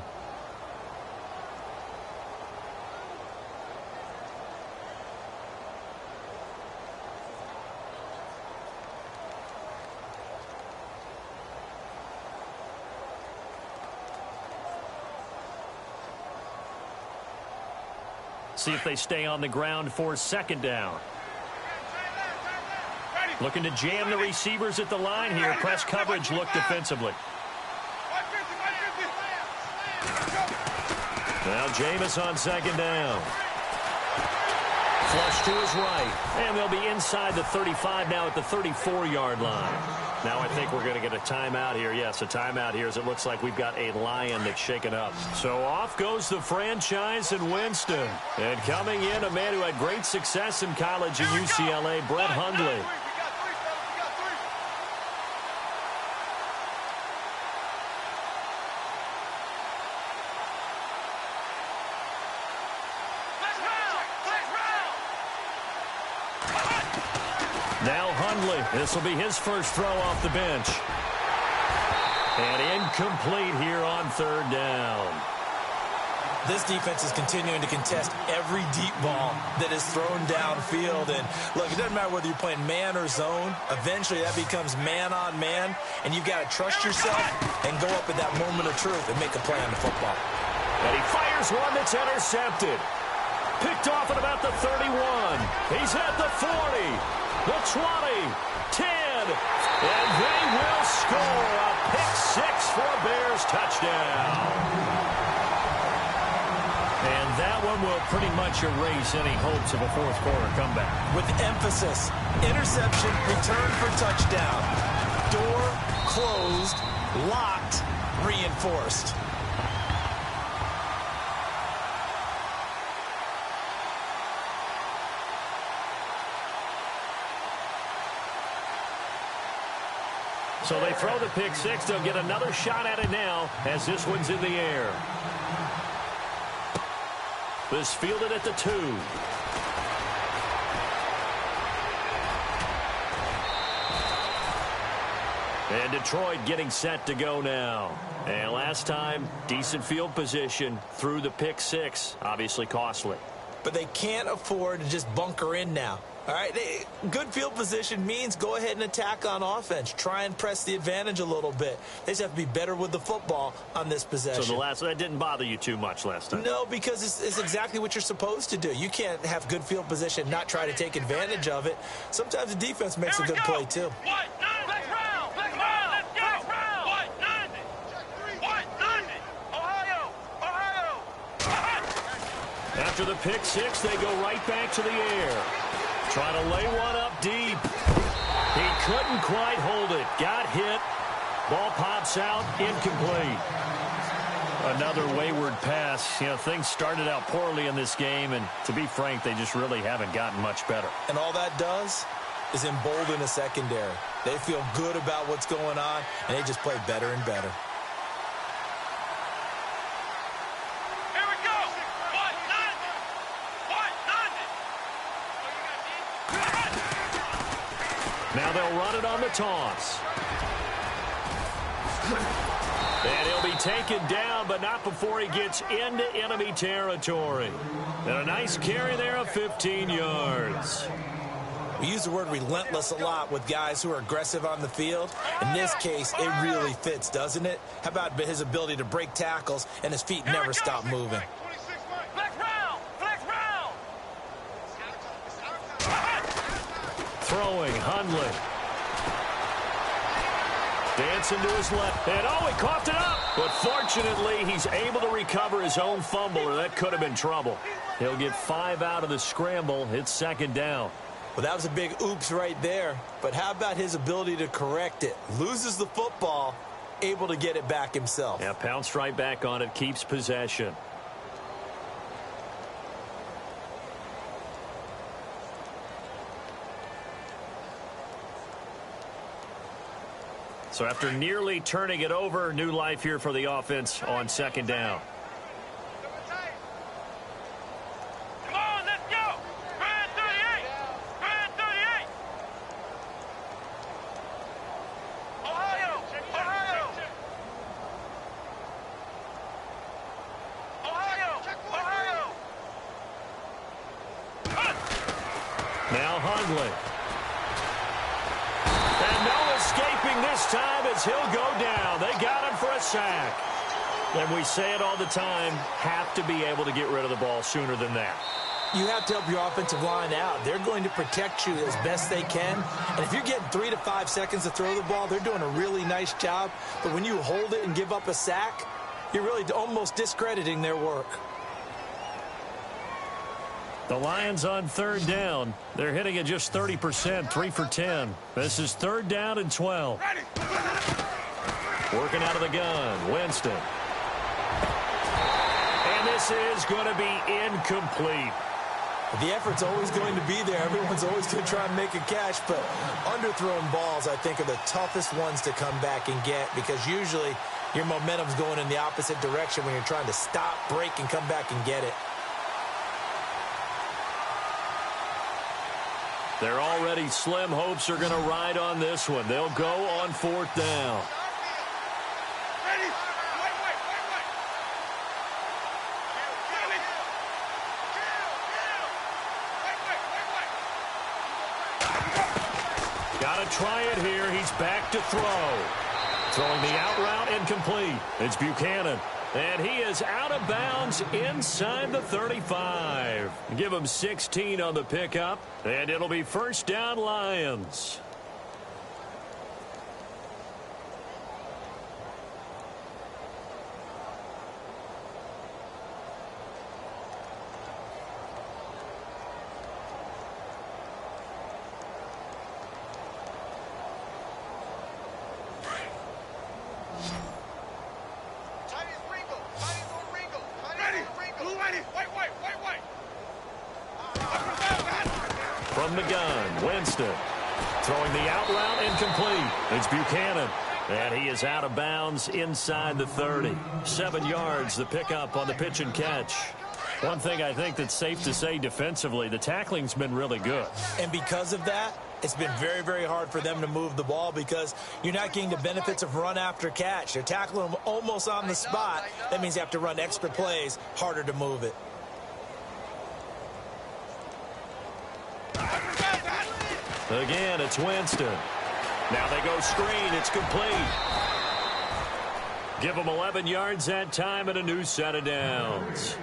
See if they stay on the ground for second down. Looking to jam the receivers at the line here. Press coverage look defensively. Now Jameis on second down. Flush to his right. And they'll be inside the 35 now at the 34-yard line. Now I think we're going to get a timeout here. Yes, a timeout here as it looks like we've got a lion that's shaken up. So off goes the franchise and Winston. And coming in, a man who had great success in college at UCLA, Brett Hundley. Now Hundley. This will be his first throw off the bench. And incomplete here on third down. This defense is continuing to contest every deep ball that is thrown downfield. And, look, it doesn't matter whether you're playing man or zone. Eventually that becomes man on man. And you've got to trust yourself and go up at that moment of truth and make a play on the football. And he fires one that's intercepted. Picked off at about the 31. He's at the 40. The 20, 10, and they will score a pick-6 for a Bears touchdown. And that one will pretty much erase any hopes of a fourth-quarter comeback. With emphasis, interception, return for touchdown. Door closed, locked, reinforced. So they throw the pick-6. They'll get another shot at it now as this one's in the air. This fielded at the 2. And Detroit getting set to go now. And last time, decent field position through the pick-6. Obviously costly. But they can't afford to just bunker in now. All right, good field position means go ahead and attack on offense. Try and press the advantage a little bit. They just have to be better with the football on this possession. So that didn't bother you too much last time? No, because it's exactly what you're supposed to do. You can't have good field position, not try to take advantage of it. Sometimes the defense makes a good play, too. After the pick-6, they go right back to the air. Trying to lay one up deep. He couldn't quite hold it. Got hit. Ball pops out. Incomplete. Another wayward pass. You know, things started out poorly in this game, and to be frank, they just really haven't gotten much better. And all that does is embolden a secondary. They feel good about what's going on, and they just play better and better. Now they'll run it on the toss. And he'll be taken down, but not before he gets into enemy territory. And a nice carry there of 15 yards. We use the word relentless a lot with guys who are aggressive on the field. In this case, it really fits, doesn't it? How about his ability to break tackles and his feet never stop moving? Throwing, Hundley. Dancing to his left. And he coughed it up. But fortunately, he's able to recover his own fumble, or that could have been trouble. He'll get 5 out of the scramble. It's second down. Well, that was a big oops right there. But how about his ability to correct it? Loses the football, able to get it back himself. Yeah, pounced right back on it, keeps possession. So after nearly turning it over, new life here for the offense on second down. Come Now Hundley. And no escaping this time as he'll go down. They got him for a sack. And we say it all the time, have to be able to get rid of the ball sooner than that. You have to help your offensive line out. They're going to protect you as best they can. And if you're getting 3 to 5 seconds to throw the ball, they're doing a really nice job. But when you hold it and give up a sack, you're really almost discrediting their work. The Lions on third down. They're hitting at just 30%, 3 for 10. This is 3rd down and 12. Working out of the gun, Winston. And this is going to be incomplete. The effort's always going to be there. Everyone's always going to try and make a catch, but underthrown balls, I think, are the toughest ones to come back and get because usually your momentum's going in the opposite direction when you're trying to stop, break, and come back and get it. They're already slim hopes are going to ride on this one. They'll go on 4th down. Got to try it here. He's back to throw. Throwing the out route incomplete. It's Buchanan. And he is out of bounds inside the 35. Give him 16 on the pickup. And it'll be 1st down Lions. From the gun, Winston. Throwing the out route incomplete. It's Buchanan. And he is out of bounds inside the 30. 7 yards, the pickup on the pitch and catch. One thing I think that's safe to say defensively, the tackling's been really good. And because of that, it's been very, very hard for them to move the ball because you're not getting the benefits of run after catch. They're tackling them almost on the spot. That means you have to run extra plays, harder to move it. Again, it's Winston. Now they go screen. It's complete. Give them 11 yards that time and a new set of downs.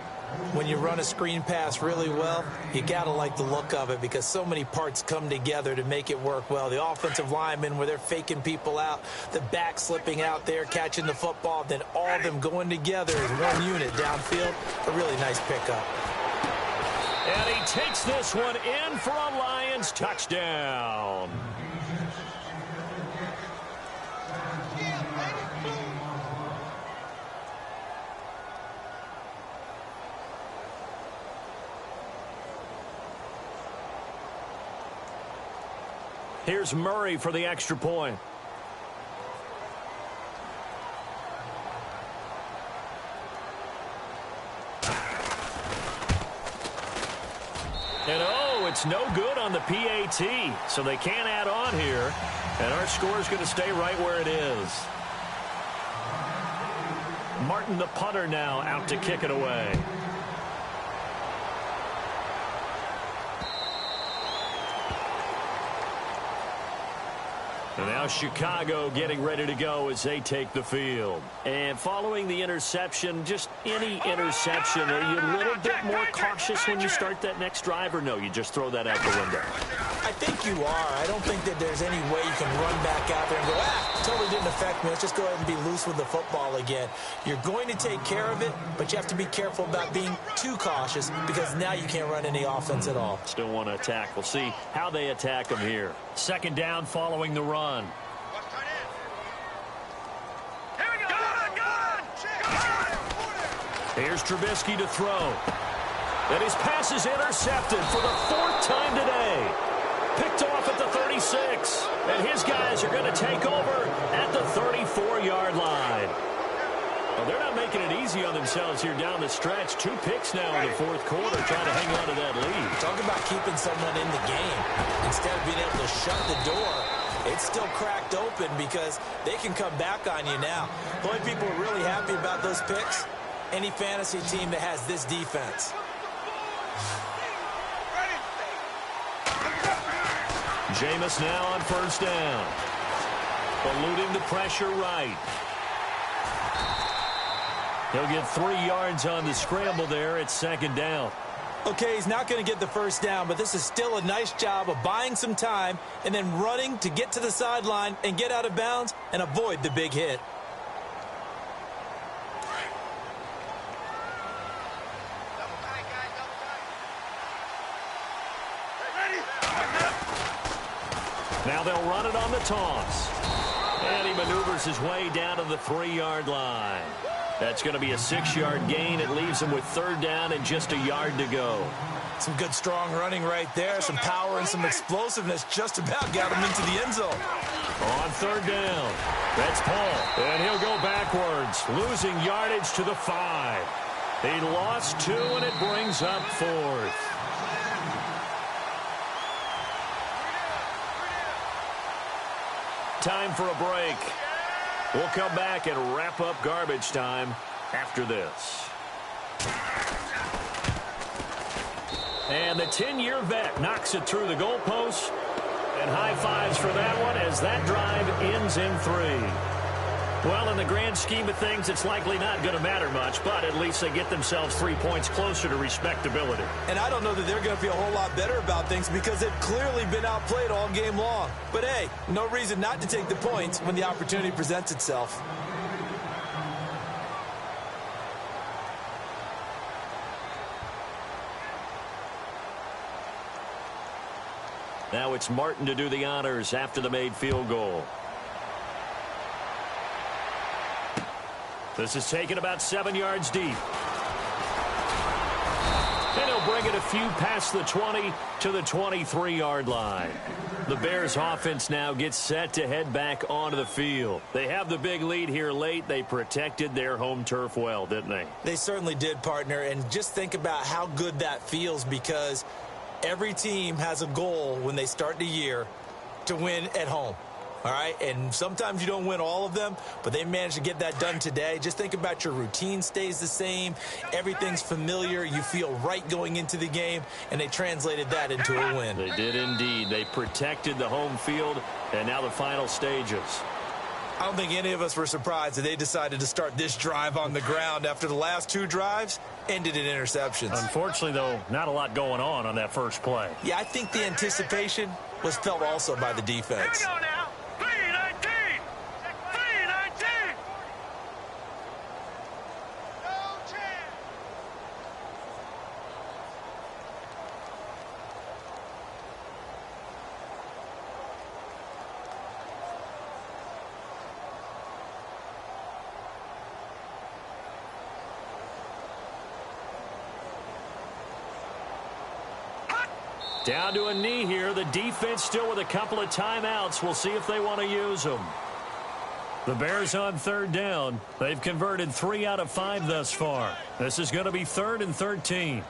When you run a screen pass really well, you got to like the look of it because so many parts come together to make it work well. The offensive linemen where they're faking people out, the back slipping out there, catching the football, then all of them going together as one unit downfield. A really nice pickup. And he takes this one in for a Lions touchdown. Here's Murray for the extra point. And oh, it's no good on the PAT, so they can't add on here. And our score is going to stay right where it is. Martin, the punter, now out to kick it away. And now Chicago getting ready to go as they take the field. And following the interception, just any interception, are you a little bit more cautious when you start that next drive, or no, you just throw that out the window? I think you are. I don't think that there's any way you can run back out there and go, totally didn't affect me. Let's just go ahead and be loose with the football again. You're going to take care of it, but you have to be careful about being too cautious because now you can't run any offense at all. Still want to attack. We'll see how they attack them here. 2nd down following the run. Here's Trubisky to throw. And his pass is intercepted for the 4th time today. Picked off at the 36. And his guys are going to take over at the 34-yard line. Well, they're not making it easy on themselves here down the stretch. 2 picks now in the 4th quarter trying to hang on to that lead. Talk about keeping someone in the game. Instead of being able to shut the door, it's still cracked open because they can come back on you now. The only people are really happy about those picks, any fantasy team that has this defense. Jameis now on first down. Eluding the pressure right. He'll get 3 yards on the scramble there at second down. Okay, he's not going to get the first down, but this is still a nice job of buying some time and then running to get to the sideline and get out of bounds and avoid the big hit. Now they'll run it on the toss. And he maneuvers his way down to the 3-yard line. That's going to be a 6-yard gain. It leaves him with third down and just a yard to go. Some good, strong running right there. Some power and some explosiveness just about got him into the end zone. On third down, that's Paul. And he'll go backwards, losing yardage to the 5. He lost 2, and it brings up 4th. Time for a break. We'll come back and wrap up garbage time after this. And the 10-year vet knocks it through the goalpost. And high fives for that one as that drive ends in 3. Well, in the grand scheme of things, it's likely not going to matter much, but at least they get themselves 3 points closer to respectability. And I don't know that they're going to feel a whole lot better about things because they've clearly been outplayed all game long. But, hey, no reason not to take the points when the opportunity presents itself. Now it's Martin to do the honors after the made field goal. This is taken about 7 yards deep. And he'll bring it a few past the 20 to the 23-yard line. The Bears offense now gets set to head back onto the field. They have the big lead here late. They protected their home turf well, didn't they? They certainly did, partner. And just think about how good that feels because every team has a goal when they start the year to win at home. All right, and sometimes you don't win all of them, but they managed to get that done today. Just think about your routine stays the same. Everything's familiar. You feel right going into the game, and they translated that into a win. They did indeed. They protected the home field, and now the final stages. I don't think any of us were surprised that they decided to start this drive on the ground after the last 2 drives ended in interceptions. Unfortunately, though, not a lot going on that first play. Yeah, I think the anticipation was felt also by the defense. Here we go now. 3-19. 3-19. No chance. Down to a knee here. The defense still with a couple of timeouts. We'll see if they want to use them. The Bears on third down. They've converted 3 out of 5 thus far. This is going to be 3rd and 13. Here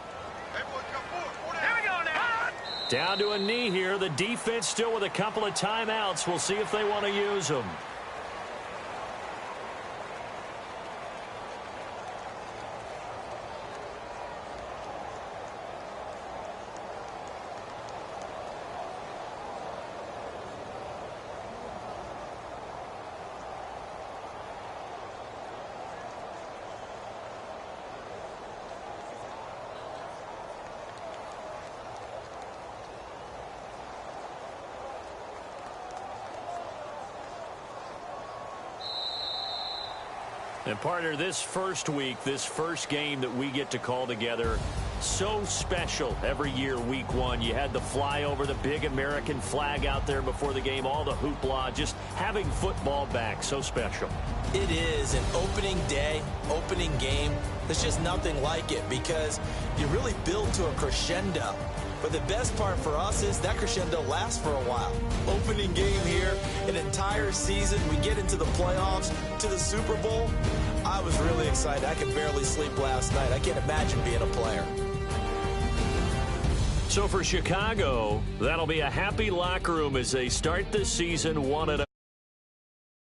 we go now. Down to a knee here. The defense still with a couple of timeouts. We'll see if they want to use them. And partner, this first week, this first game that we get to call together, so special every year, week 1. You had the flyover, the big American flag out there before the game, all the hoopla, just having football back, so special. It is an opening day, opening game. There's just nothing like it because you really build to a crescendo. But the best part for us is that crescendo lasts for a while. Opening game here, an entire season. We get into the playoffs, to the Super Bowl. I was really excited. I could barely sleep last night. I can't imagine being a player. So for Chicago, that'll be a happy locker room as they start this season 1-0.